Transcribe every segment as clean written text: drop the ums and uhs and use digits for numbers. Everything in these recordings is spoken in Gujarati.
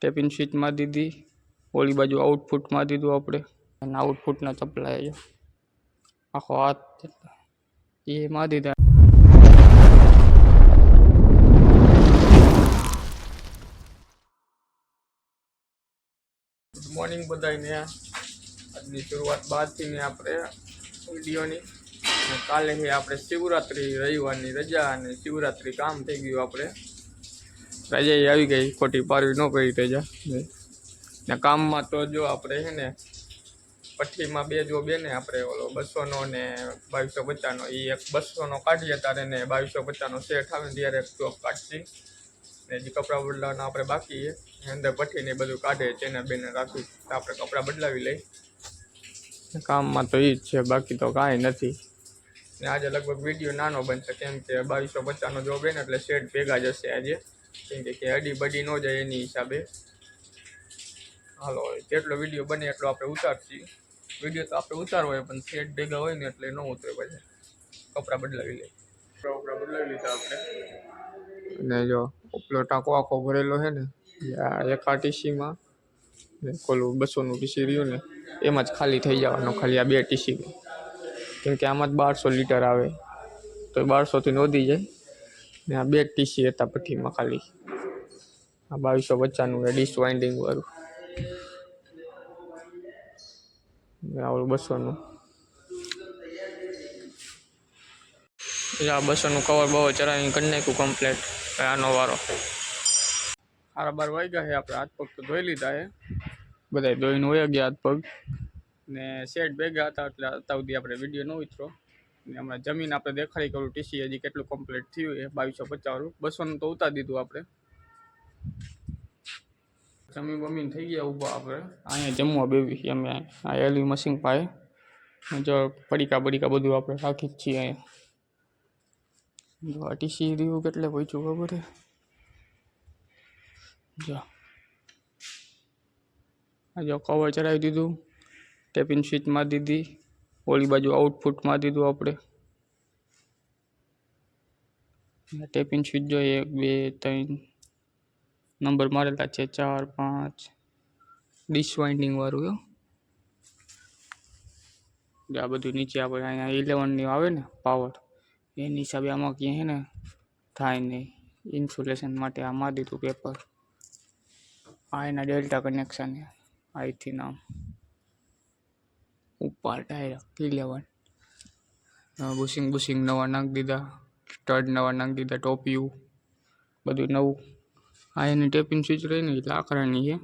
ટેપિંગ સ્વિચ મારી દીધી, ઓલી બાજુ આઉટપુટ મારી દીધું આપણે, અને આઉટપુટના ચપલા આખો હાથ એ મારી દીધા. ગુડ મોર્નિંગ બધાને. આજની શરૂઆત બહારથી ને આપણે વિડીયોની. કાલે આપણે શિવરાત્રી, રવિવારની રજા અને શિવરાત્રી કામ થઈ ગયું. આપણે રજા આવી ગઈ, ખોટી પારવી ન કરી રજા ને કામમાં. તો જો આપણે છે ને પઠ્ઠીમાં બે જો બે ને આપણે ઓલો 200નો ને 2250નો, એ એક 200નો કાઢીએ ત્યારે ને 2250નો સેટ આવે ને ત્યારે ચોક કાઢશી ને જે કપડાં બદલાવાના આપણે બાકી અંદર પઠ્ઠીને બધું કાઢે ચેનલ બેને રાખી આપણે કપડાં બદલાવી લઈ. કામમાં તો એ જ છે, બાકી તો કાંઈ નથી. ને આજે લગભગ વિડીયો નાનો બનશે, કેમ કે 2250નો જોબ ને એટલે સેટ ભેગા જ હશે આજે, કેમ કે અડી બડી ન જાય એની હિસાબે. હાલો, જેટલો વિડીયો બને એટલો આપણે ઉતારશી. વિડીયો તો આપણે ઉતારવો હોય પણ સેટ ભેગા હોય ને એટલે ન ઉતરે. પછી કપડાં બદલાવી લઈએ. કપડાં બદલાવી લીધા આપણે. અને જો ઉપલો ટાંકો આખો ભરેલો છે ને, એક આ ટીસીમાં ઓલું 200નું ટીસી રહ્યું ને એમાં જ ખાલી થઈ જવાનું, ખાલી આ 2 ટીસી. કેમ કે આમાં જ 1200 લીટર આવે તો 1200થી વધી જાય ને. આ 2 ટીસી હતા પઠ્ઠીમાં ખાલી. આ 2250નું ડીશ વાઇન્ડિંગ વાળું, ઓલું 200નું. આ 200નું કવર બવર ચરાવીને કરી નાખ્યું કમ્પ્લેટ. આનો વારો 12:30 વાગ્યા છે. આપણે હાથ પગ તો ધોઈ લીધા છે, બધા ધોઈને વયા ગયા હાથ પગ ને. સેટ ભેગા હતા એટલે અત્યાર સુધી આપણે વિડીયો ન ઉતરો ને. હમણાં જમીન આપણે દેખાડી કરું ટીસી હજી કેટલું કમ્પ્લીટ થયું છે. 2250 200નું તો ઉતારી દીધું આપણે. જમીન બમીન થઈ ગયા ઊભા આપણે. અહીંયા જમવા બેવી અમે આ એલી મશીન પાસે. જો પડીકા બડીકા બધું આપણે રાખી જ છીએ અહીંયા. જો આ ટીસી રહ્યું કેટલે પહોંચ્યું ખબર છે? જો કવર ચડાવી દીધું, ટેપિંગ સ્વિચ મારી દીધી, ઓલી બાજુ આઉટપુટ મારી દીધું આપણે. ટેપિંગ સ્વિચ જો 1 2 3 નંબર મારેલા છે, 4 5 ડીશ વાઇન્ડિંગ વાળું. આ બધું નીચે આપણે અહીંયા 11ની આવે ને પાવર, એની હિસાબે આમાં ક્યાંય છે ને થાય નહીં. ઇન્સ્યુલેશન માટે આ મારી દીધું પેપર. આ એના ડેલ્ટા કનેક્શન અહીંથી નામ ઉપર ડાયરેક્ટ 11. બુશિંગ નવા નાખી દીધા, સ્ટડ નવા નાખી દીધા, ટોપિયું બધું નવું. આ એની ટેપિંગ સ્વિચ રહી ને લાકડાની છે.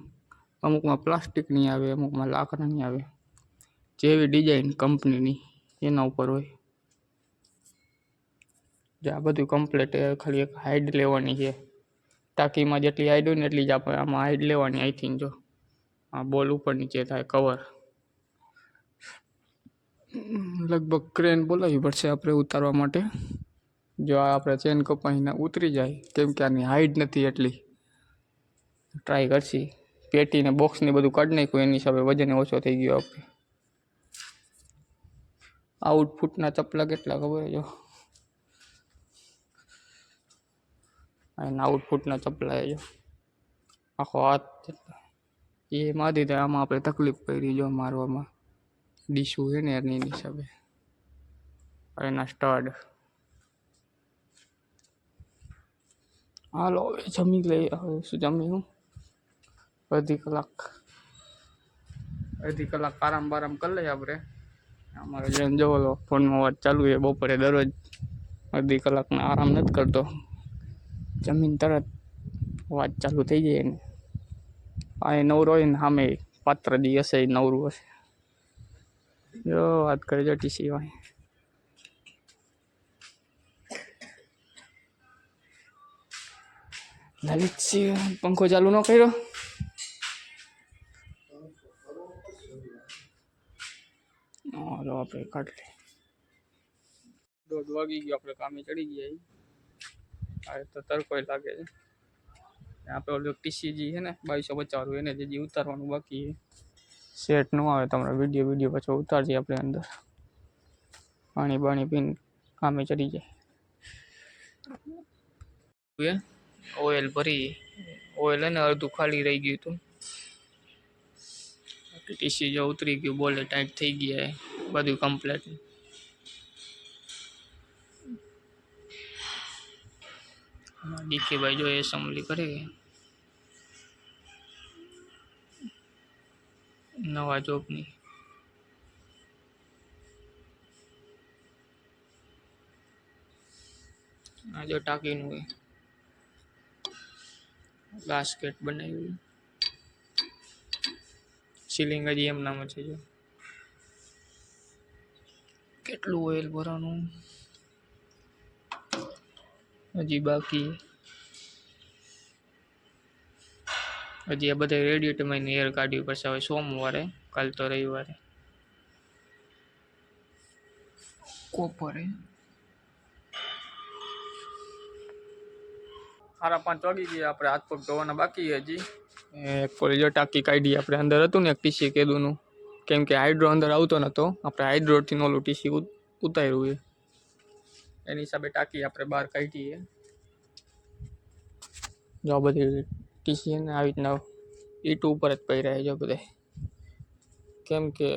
અમુકમાં પ્લાસ્ટિકની આવે, અમુકમાં લાકડાની આવે. જેવી ડિઝાઇન કંપનીની એના ઉપર હોય. જે આ બધું કમ્પ્લીટ, ખાલી એક હાઈડ લેવાની છે. ટાંકીમાં જેટલી હાઈડ હોય ને એટલી જ આપણે આમાં હાઈડ લેવાની. આઈ થિંક જો આ બોલ ઉપર નીચે થાય કવર. લગભગ ક્રેન બોલાવવી પડશે આપણે ઉતારવા માટે. જો આ આપણે ચેન કપાઈને ઉતરી જાય, કેમ કે આની હાઈટ નથી એટલી. ટ્રાય કરશી. પેટીને બોક્સને બધું કાઢી નાખ્યું, એની હિસાબે વજન ઓછો થઈ ગયો આપણે. આઉટપુટના ચપલા કેટલા ખબર જો, એના આઉટપુટના ચપલા જો આખો હાથ એ મારી દીધા. આમાં આપણે તકલીફ પડી જો મારવામાં, ડીશું છે ને એની હિસાબે. એના સ્ટડ. હાલો હવે જમી લઈએ. હવે શું જમી હું અડધી કલાક આરામ બારામ કરી લઈએ આપણે. અમારે જેમ જોવો ફોનમાં વાત ચાલુ છે. બપોરે દરરોજ અડધી કલાકનો આરામ નથી કરતો. જમીન તરત વાત ચાલુ થઈ જાય ને. આ નવરો હોય ને સામે પાત્ર દી હશે એ નવરું હશે. જો વાત કરે જો ટીસી વાય. લલિતસિંહ પંખો ચાલુ ન કર્યો. હાલો આપણે કાઢ લઈએ. 1:30 વાગી ગયો, આપણે કામે ચડી ગયા. આ તો તરકો લાગે છે. આપણે ઓલું ટીસીજી છે ને 2250 એને જે ઉતારવાનું બાકી છે. સેટ ન આવે તમારે વિડીયો પાછો ઉતારજે આપણે અંદર. પાણી બાણી પીને કામે ચડી જાય. ઓઇલ ભરી ઓઇલ ને અડધું ખાલી રહી ગયું હતું. ટીસી જો ઉતરી ગયું, બોલે ટાઈટ થઈ ગયા, બધું કમ્પ્લીટ. ડીકે ભાઈ જો એસેમ્બલી કરે નવા જોબની. આ જો ટાંકીનું બાસ્કેટ બનાવ્યું, સીલિંગ હજી એમ નામ છે. જો કેટલું ઓઇલ ભરવાનું હજી બાકી. હજી આ બધા રેડિયેટરમાં એર કાઢ્યું પછી હવે સોમવારે, કાલ તો રવિવારે કોપરે 5:30 વાગી ગયા. આપણે હાથ પગ ધોવાના બાકી હજી. કોલેજો ટાંકી કાઢી આપણે. અંદર હતું ને એક ટીસી કેદુનું, કેમ કે હાઇડ્રો અંદર આવતો નહોતો, આપણે હાઇડ્રોથી ઓલું ટીસી ઉતાર્યું છે, એની હિસાબે ટાંકી આપણે બહાર કાઢીએ. જો બધી ટીસી ને આવી રીતના ઈટ ઉપર જ પહેરાય જો બધે, કેમ કે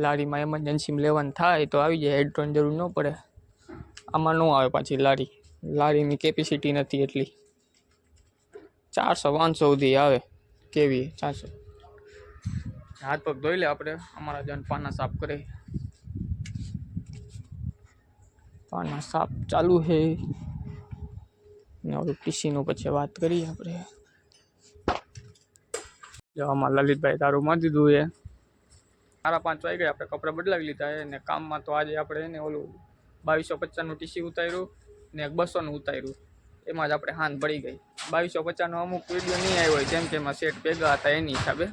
લારીમાં એમરજન્સીમાં લેવાનું થાય તો આવી જાય, હાઇડ્રોની જરૂર ન પડે. આમાં ન આવે પાછી લારીની કેપેસિટી નથી એટલી, 400-500 સુધી આવે કેવી 400. હાથ પગ ધોઈ લે આપણે. અમારા જન પાના સાફ કરે, પાના સાફ ચાલુ છે ને ઓલું ટીસીનું પછી વાત કરીએ આપણે. જો આમાં લલિતભાઈ દારૂ મારી દીધું છે. 5:30 વાગી ગયા. આપણે કપડાં બદલાવી લીધા છે ને કામમાં તો આજે આપણે એને ઓલું 2250નું ટીસી ઉતાર્યું ને 200નું ઉતાર્યું. એમાં જ આપણે હાન પડી ગઈ. 2250નો અમુક વિડીયો નહીં આવ્યો હોય, જેમ કે એમાં સેટ ભેગા હતા એની હિસાબે,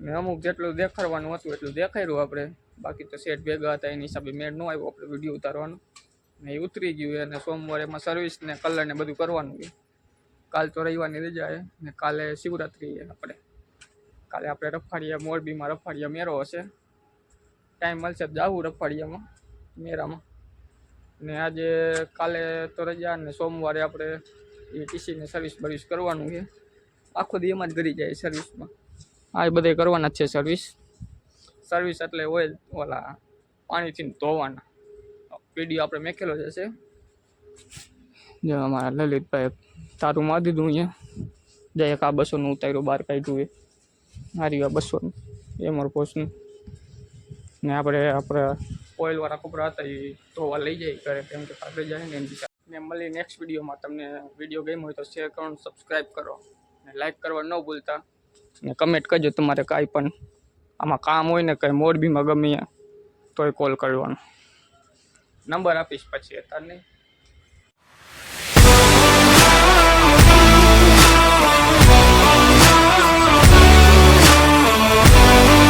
ને અમુક જેટલું દેખાડવાનું હતું એટલું દેખાડ્યું આપણે. બાકી તો સેટ ભેગા હતા એની હિસાબે મેળ ન આવ્યો આપણે વિડીયો ઉતારવાનું, ને એ ઉતરી ગયું. અને સોમવારે એમાં સર્વિસ ને કલર ને બધું કરવાનું છે. કાલ તો રવિવારની રજા છે ને કાલે શિવરાત્રી છે આપણે. કાલે આપણે રફાડિયા, મોરબીમાં રફાડિયા મેળો હશે. ટાઈમ મળશે જાવું રફાડિયામાં મેળામાં. ને આજે કાલે તો રજા ને સોમવારે આપણે એ ટીસીને સર્વિસ બર્વિસ કરવાનું છે. આખો દી એમાં જ કરી જાય સર્વિસમાં. આ બધે કરવાના જ છે સર્વિસ એટલે ઓઇલ ઓલા પાણીથી ધોવાના. વિડીયો આપણે મેકેલો જ હશે. જો અમારા લલિતભાઈ તારું મારી દીધું અહીંયા. જે એક આ 200નું ઉતાર્યું બહાર કાઢ્યું એ મારી આ 200નું એમર પોસ્ટનું. ને આપણે ઓઇલવાળા કપડાં હતા એ ધોવા લઈ જાય ઘરે, કેમ કે પાકડી જાય ને એની. ને મળી નેક્સ્ટ વિડીયોમાં. તમને વિડીયો ગમ્યો હોય તો શેર કરો, સબસ્ક્રાઈબ કરો ને લાઈક કરવા ન ભૂલતા. ને કમેન્ટ કરજો તમારે કાંઈ પણ આમાં કામ હોય ને કંઈ મોરબીમાં ગમે તોય કોલ કરવાનો. નંબર આપીશ પછી, અત્યારે નહીં.